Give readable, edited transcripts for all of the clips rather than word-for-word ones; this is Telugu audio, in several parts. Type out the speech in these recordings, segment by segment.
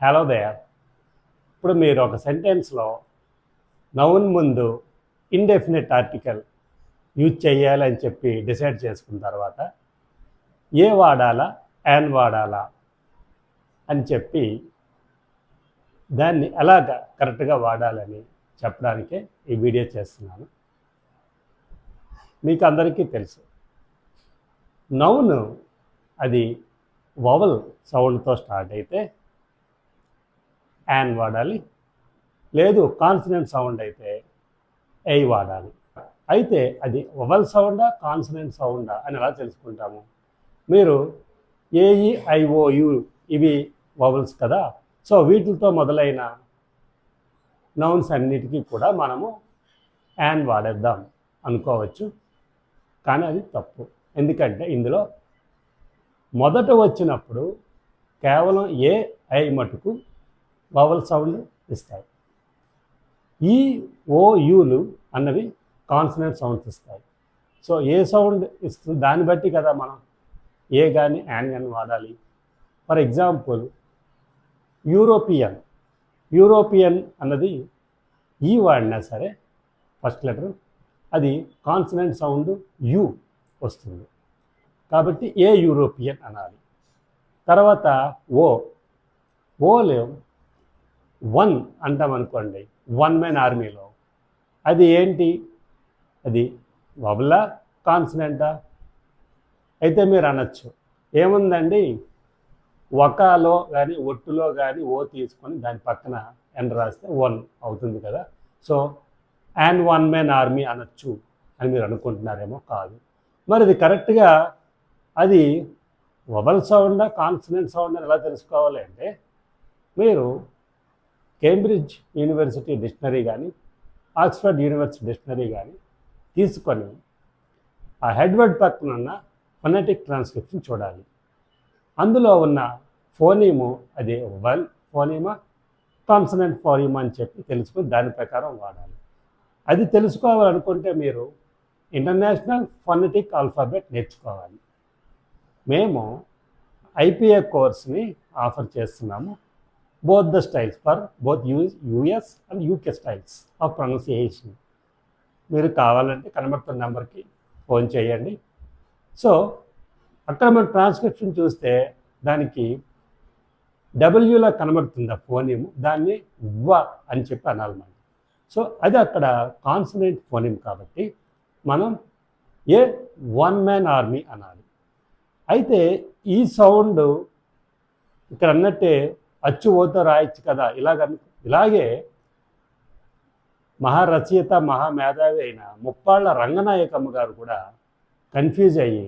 Hello there. ఇప్పుడు మీరు ఒక సెంటెన్స్లో నౌన్ ముందు ఇండెఫినిట్ ఆర్టికల్ యూజ్ చేయాలని చెప్పి డిసైడ్ చేసుకున్న తర్వాత ఏ వాడాలా యాన్ వాడాలా అని చెప్పి దాన్ని ఎలాగ కరెక్ట్గా వాడాలని చెప్పడానికే ఈ వీడియో చేస్తున్నాను. మీకు అందరికీ తెలుసు, నౌన్ అది వవల్ సౌండ్తో స్టార్ట్ అయితే యాన్ వాడాలి, లేదు కాన్సనెంట్ సౌండ్ అయితే ఐ వాడాలి. అయితే అది వవల్ సౌండా కాన్సనెంట్ సౌండా అని ఎలా తెలుసుకుంటాము? మీరు ఏఈఐఓయు ఇవి వవల్స్ కదా, సో వీటితో మొదలైన నౌన్స్ అన్నిటికీ కూడా మనము యాన్ వాడేద్దాం అనుకోవచ్చు, కానీ అది తప్పు. ఎందుకంటే ఇందులో మొదట వచ్చినప్పుడు కేవలం ఏ ఐ మటుకు వవల్ సౌండ్ ఇస్తాయి. ఈ ఓ యూలు అన్నవి కాన్సనెంట్ సౌండ్స్ ఇస్తాయి. సో ఏ సౌండ్ ఇస్తుంది దాన్ని బట్టి కదా మనం ఏ కానీ యాన్ కానీ వాడాలి. ఫర్ ఎగ్జాంపుల్ యూరోపియన్ అన్నది ఈ వాడినా సరే ఫస్ట్ లెటర్ అది కాన్సనెంట్ సౌండ్ యు వస్తుంది, కాబట్టి ఏ యూరోపియన్ అనాలి. తర్వాత ఓలో వన్ అంటాం అనుకోండి, వన్ మ్యాన్ ఆర్మీలో అది ఏంటి? అది వవలా కాన్సనెంటా? అయితే మీరు అనొచ్చు, ఏముందండి వకాలో కానీ ఒట్టులో కానీ ఓ తీసుకొని దాని పక్కన ఎన్ రాస్తే వన్ అవుతుంది కదా, so and one man army అనొచ్చు అని మీరు అనుకుంటున్నారేమో. కాదు. మరి ఇది కరెక్ట్గా అది వవల్ సౌండా కాన్సనెంట్ సౌండ్ అని ఎలా తెలుసుకోవాలి అంటే, మీరు కేంబ్రిడ్జ్ యూనివర్సిటీ డిక్షనరీ కానీ ఆక్స్ఫర్డ్ యూనివర్సిటీ డిక్షనరీ కానీ తీసుకొని ఆ హెడ్వర్డ్ పక్కన ఉన్న ఫొనెటిక్ ట్రాన్స్క్రిప్షన్ చూడాలి. అందులో ఉన్న ఫోనీము అది వవల్ ఫోనీమా కాన్సనెంట్ ఫోనీమా అని చెప్పి తెలుసుకొని దాని ప్రకారం వాడాలి. అది తెలుసుకోవాలనుకుంటే మీరు ఇంటర్నేషనల్ ఫొనెటిక్ ఆల్ఫాబెట్ నేర్చుకోవాలి. మేము ఐపీఏ కోర్స్ని ఆఫర్ చేస్తున్నాము, both the styles for both US and UK styles of pronunciation. మీరు కావాలంటే కనబడుతున్న నెంబర్కి ఫోన్ చేయండి. సో అక్కడ మనం ట్రాన్స్క్రిప్షన్ చూస్తే దానికి డబ్ల్యూలా కనబడుతుంది ఆ ఫోనిమ్, దాన్ని వ అని చెప్పి అనాలన్నమాట. సో అది అక్కడ కాన్సనెంట్ ఫోనిమ్ కాబట్టి మనం ఏ వన్ మ్యాన్ ఆర్మీ అనాలి. అయితే ఈ సౌండ్ ఇక్కడ అన్నట్టే అచ్చు ఓతో రాయొచ్చు కదా, ఇలాగే మహారచయిత మహామేధావి అయిన ముప్పాళ్ళ రంగనాయకమ్మ గారు కూడా కన్ఫ్యూజ్ అయ్యి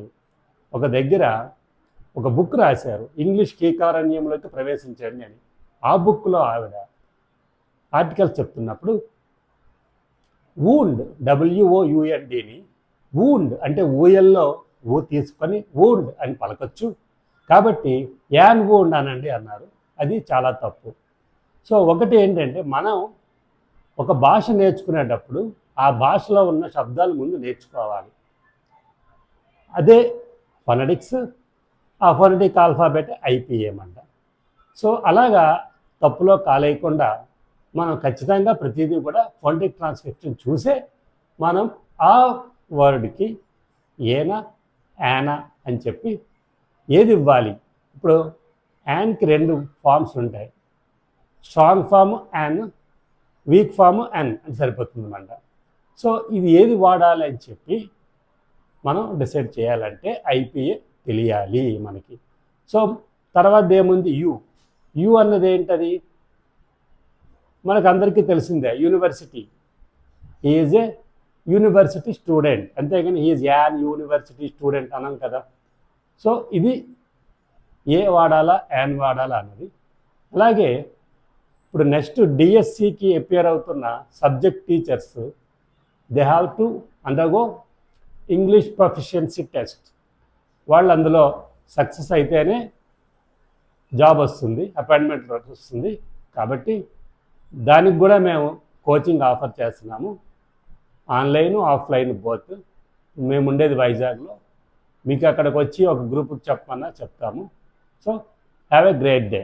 ఒక దగ్గర ఒక బుక్ రాశారు, ఇంగ్లీష్ కీకారణ్యంలోకి ప్రవేశించండి అని. ఆ బుక్లో ఆవిడ ఆర్టికల్స్ చెప్తున్నప్పుడు వూండ్ WOUNDని వూండ్ అంటే ఊయల్లో ఊ తీసుకొని వూండ్ అని పలకొచ్చు, కాబట్టి యాన్ వూండ్ అనండి అన్నారు. అది చాలా తప్పు. సో ఒకటి ఏంటంటే, మనం ఒక భాష నేర్చుకునేటప్పుడు ఆ భాషలో ఉన్న శబ్దాలు ముందు నేర్చుకోవాలి. అదే ఫొనెటిక్స్, ఆ ఫొనెటిక్ ఆల్ఫాబెట్ ఐపీఎం అంట. సో అలాగా తప్పులో కాలేయకుండా మనం ఖచ్చితంగా ప్రతిదీ కూడా ఫొనెటిక్ ట్రాన్స్క్రిప్షన్ చూసే మనం ఆ వర్డ్కి ఏనా యానా అని చెప్పి ఏది ఇవ్వాలి. ఇప్పుడు యాన్కి రెండు ఫామ్స్ ఉంటాయి, strong form an, weak form an అని సరిపోతుంది అన్నమాట. సో ఇది ఏది వాడాలి అని చెప్పి మనం డిసైడ్ చేయాలంటే ఐపీఏ తెలియాలి మనకి. సో తర్వాత ఏముంది యు అన్నది ఏంటది? మనకు అందరికీ తెలిసిందే, university. Is a university student, అంతేగాని ఈజ్ యాన్ యూనివర్సిటీ స్టూడెంట్ అనం కదా. సో ఇది ఏ వాడాలా యాన్ వాడాలా అన్నది. అలాగే ఇప్పుడు నెక్స్ట్ డిఎస్సికి అపియర్ అవుతున్న subject teachers they have to undergo English proficiency test. వాళ్ళు అందులో సక్సెస్ అయితేనే జాబ్ వస్తుంది, అపాయింట్మెంట్ వస్తుంది. కాబట్టి దానికి కూడా మేము కోచింగ్ ఆఫర్ చేస్తున్నాము, ఆన్లైన్ ఆఫ్లైన్ బోత్. మేము ఉండేది వైజాగ్లో, మీకు అక్కడికి వచ్చి ఒక గ్రూప్కి చెప్పమన్నా చెప్తాము. So have a great day.